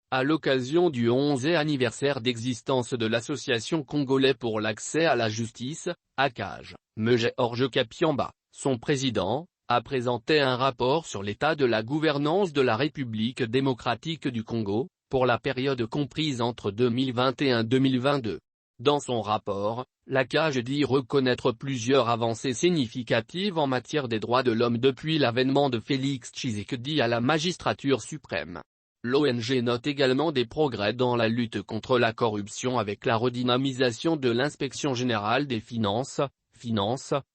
À l'occasion du 11e anniversaire d'existence de l'Association congolaise pour l'accès à la justice, ACAJ, M. Georges Kapiamba, son président, a présenté un rapport sur l'état de la gouvernance de la République démocratique du Congo, pour la période comprise entre 2021 et 2022. Dans son rapport, l'ACAJ dit reconnaître plusieurs avancées significatives en matière des droits de l'homme depuis l'avènement de Félix Tshisekedi à la magistrature suprême. L'ONG note également des progrès dans la lutte contre la corruption avec la redynamisation de l'Inspection générale des finances,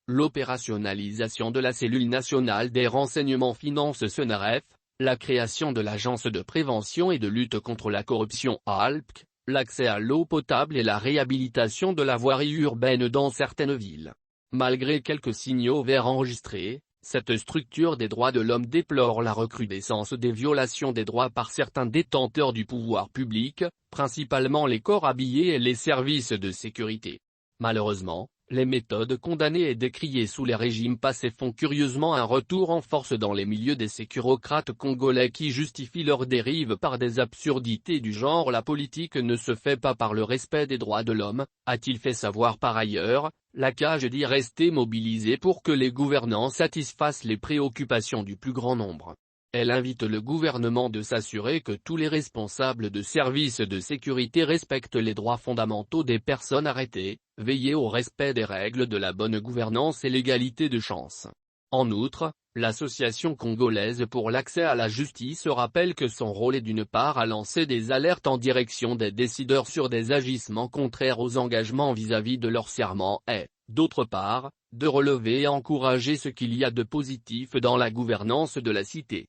l'opérationnalisation de la cellule nationale des renseignements finances SONAREF, la création de l'Agence de prévention et de lutte contre la corruption ALPC, l'accès à l'eau potable et la réhabilitation de la voirie urbaine dans certaines villes. Malgré quelques signaux verts enregistrés, cette structure des droits de l'homme déplore la recrudescence des violations des droits par certains détenteurs du pouvoir public, principalement les corps habillés et les services de sécurité. Malheureusement, les méthodes condamnées et décriées sous les régimes passés font curieusement un retour en force dans les milieux des sécurocrates congolais qui justifient leurs dérives par des absurdités du genre la politique ne se fait pas par le respect des droits de l'homme, a-t-il fait savoir par ailleurs. L'ACAJ dit rester mobilisée pour que les gouvernants satisfassent les préoccupations du plus grand nombre. Elle invite le gouvernement de s'assurer que tous les responsables de services de sécurité respectent les droits fondamentaux des personnes arrêtées, veiller au respect des règles de la bonne gouvernance et l'égalité de chance. En outre, l'Association congolaise pour l'accès à la justice rappelle que son rôle est d'une part à lancer des alertes en direction des décideurs sur des agissements contraires aux engagements vis-à-vis de leur serment et, d'autre part, de relever et encourager ce qu'il y a de positif dans la gouvernance de la cité.